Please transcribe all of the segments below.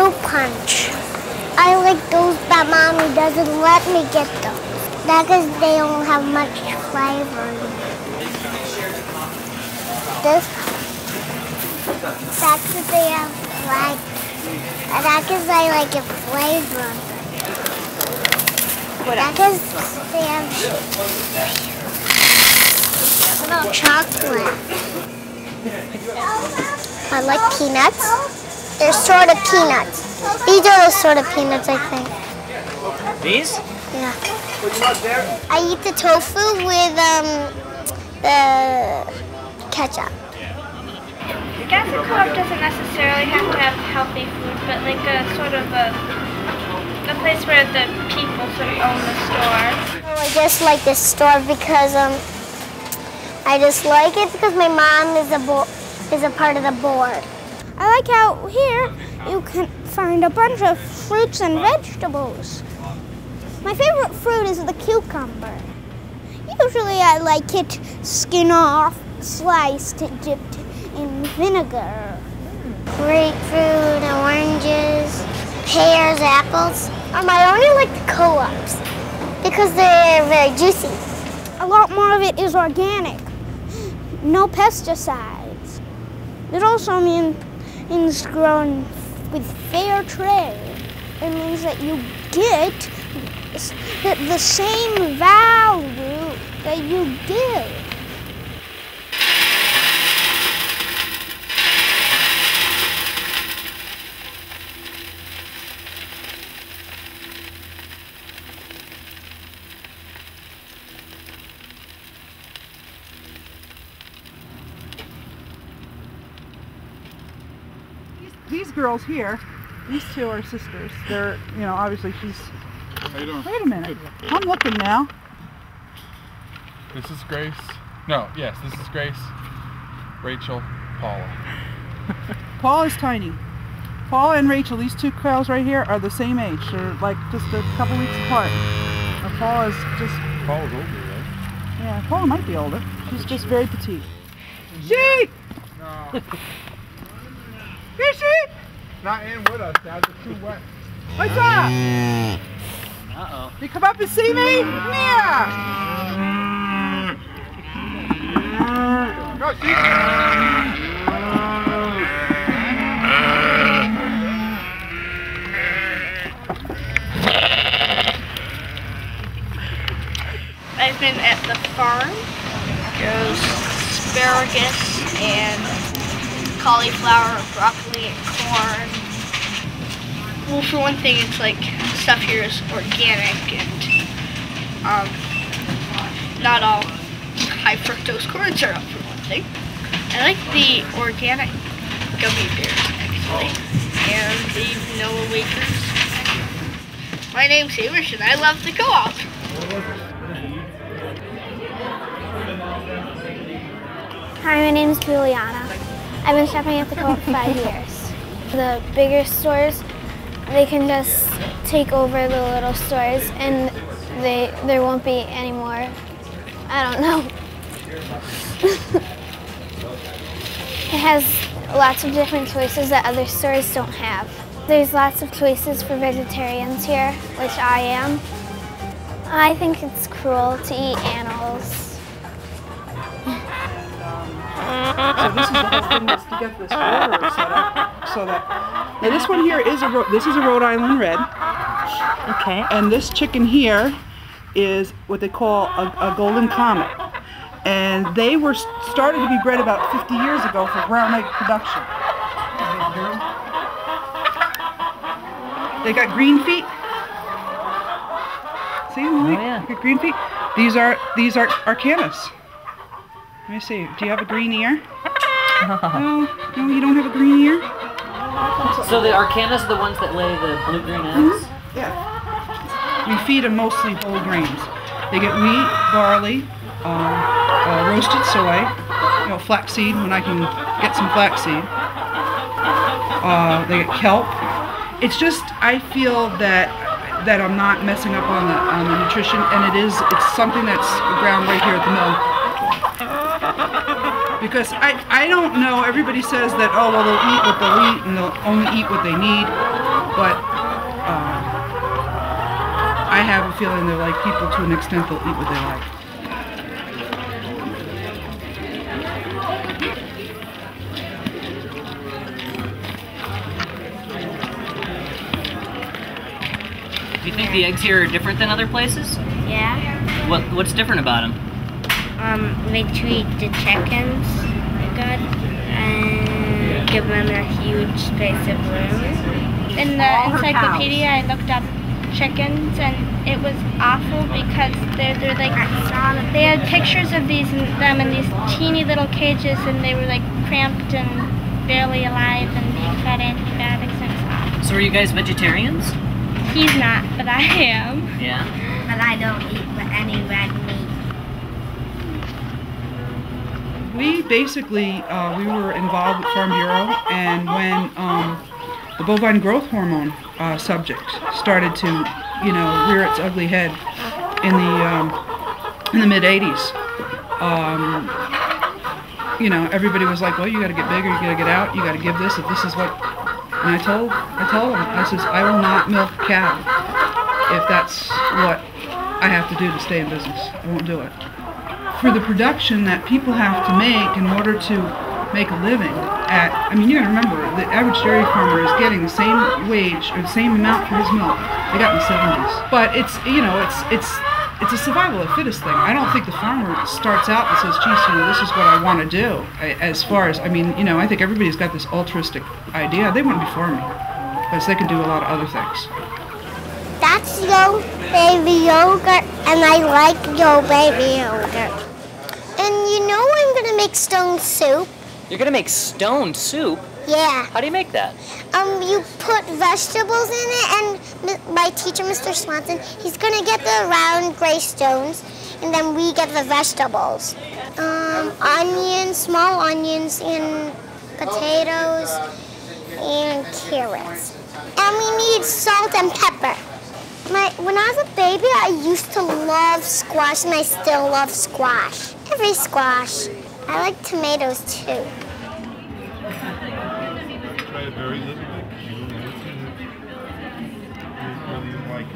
fruit punch. I like those, but Mommy doesn't let me get those. That's because they don't have much flavor. This, that's because they have like, that's because I like it flavor. That's because they have chocolate. I like peanuts. They're sort of peanuts. These are the sort of peanuts, I think. These? Yeah. I eat the tofu with the ketchup. I guess a co-op doesn't necessarily have to have healthy food, but like a sort of a place where the people sort of own the store. Oh, I just like this store because I just like it because my mom is a part of the board. I like how here you can find a bunch of fruits and vegetables. My favorite fruit is the cucumber. Usually I like it skin off, sliced, dipped in vinegar. Grapefruit, oranges, pears, apples. I only like the co-ops because they're very juicy. A lot more of it is organic. No pesticides. It also means grown with fair trade. It means that you get the same value that you give. These girls here, these two are sisters. They're, you know, obviously she's... How you doing? Wait a minute. I'm looking now. This is Grace. No, yes, this is Grace, Rachel, Paula. Paula is tiny. Paula and Rachel, these two girls right here, are the same age. They're like just a couple weeks apart. Paula's just... Paula's older, right? Yeah, Paula might be older. She's just very petite. Sheep! No. Here, sheep! Not in with us, Dad. It's too wet. What's up? Uh-oh. You come up and see me? Come here! Go, sheep! I've been at the farm. Grows asparagus and cauliflower, broccoli, and corn. Well, for one thing, it's like stuff here is organic and not all high fructose corn syrup, for one thing. I like the organic gummy bears, actually, and the vanilla wafers. My name's Hamish, and I love the co-op. Hi, my name is Juliana. I've been shopping at the co-op for 5 years. The bigger stores, they can just take over the little stores and there won't be any more. I don't know. It has lots of different choices that other stores don't have. There's lots of choices for vegetarians here, which I am. I think it's cruel to eat animals. So this is the whole thing, is to get this order set up so that... Now this one here is a Rhode Island Red. Okay. And this chicken here is what they call a Golden Comet. And they were started to be bred about 50 years ago for brown egg production. They got green feet. See, Lily? Oh, yeah. Got green feet. These are Arcanas. Let me see. Do you have a green ear? No, you don't have a green ear? So the Arcanas are the ones that lay the blue-green eggs? Yeah. We feed them mostly whole grains. They get wheat, barley, roasted soy, flaxseed when I can get some flaxseed. They get kelp. It's just, I feel that I'm not messing up on the nutrition, and it's something that's ground right here at the mill. Because I don't know, everybody says that, oh, well, they'll eat what they'll eat and they'll only eat what they need. but I have a feeling they're like people to an extent. They'll eat what they like. Do you think the eggs here are different than other places? Yeah. What's different about them? They treat the chickens good and give them a huge space of room. In the encyclopedia, I looked up chickens, and it was awful because they're like, they had pictures of them in these teeny little cages, and they were like cramped and barely alive and being fed antibiotics and stuff. So are you guys vegetarians? He's not, but I am. Yeah. But I don't eat any red meat. We basically, we were involved with Farm Bureau, and when the bovine growth hormone subject started to, rear its ugly head in the mid-'80s, everybody was like, well, you got to get bigger, you got to get out, you got to give this, if this is what. And I told them, I says, I will not milk a cow if that's what I have to do to stay in business. I won't do it. For the production that people have to make in order to make a living you got to remember, the average dairy farmer is getting the same wage or the same amount for his milk they got in the 70s. But it's a survival of the fittest thing. I don't think the farmer starts out and says, geez, this is what I want to do. As far as, I think everybody's got this altruistic idea. They wouldn't be for me because they can do a lot of other things. That's Yo Baby Yogurt, and I like Yo Baby Yogurt. And I'm going to make stone soup. You're gonna make stone soup? Yeah. How do you make that? You put vegetables in it, and my teacher, Mr. Swanson, he's going to get the round gray stones, and then we get the vegetables. Onions, small onions, and potatoes, and carrots. And we need salt and pepper. When I was a baby, I used to love squash, and I still love squash. Every squash. I like tomatoes, too. Try it very little bit. You don't like it.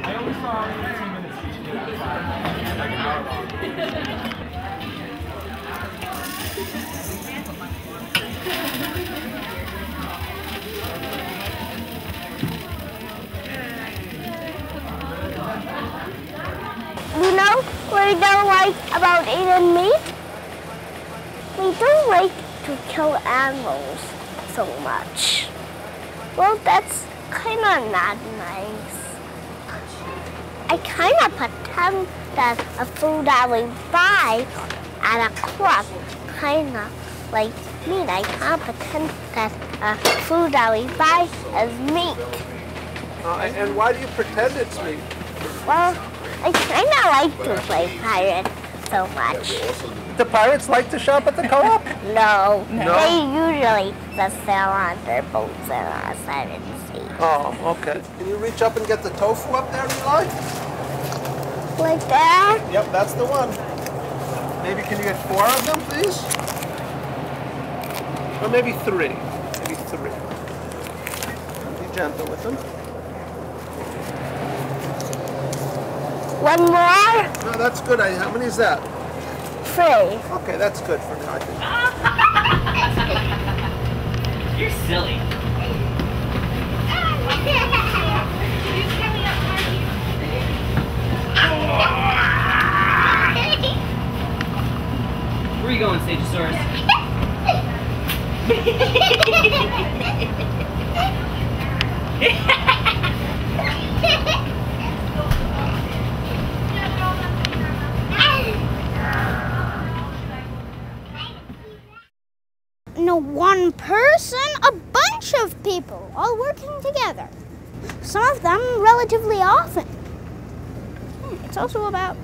I always saw 15 minutes each kid. Like an hour long. What I don't like about eating meat? We don't like to kill animals so much. Well, that's kind of not nice. I kind of pretend that a food that we buy at a club kind of like meat. I kind of pretend that food that we buy is meat. And why do you pretend it's meat? Well, I kind of like to play pirate so much. The pirates like to shop at the co-op? No. They usually just sail on their boats and on the seven seas. Oh, okay. Can you reach up and get the tofu up there, Eli? Like that? Yep, that's the one. Maybe can you get 4 of them, please? Or maybe 3. Maybe 3. Be gentle with them. One more? No, that's good. How many is that? 3. Okay, that's good for now, I think. You're silly. Where are you going, Sagesaurus? No one person, a bunch of people all working together. Some of them relatively often. It's also about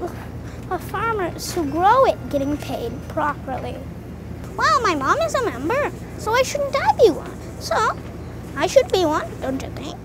the farmers who grow it getting paid properly. Well, my mom is a member, so why shouldn't I be one? So, I should be one, don't you think?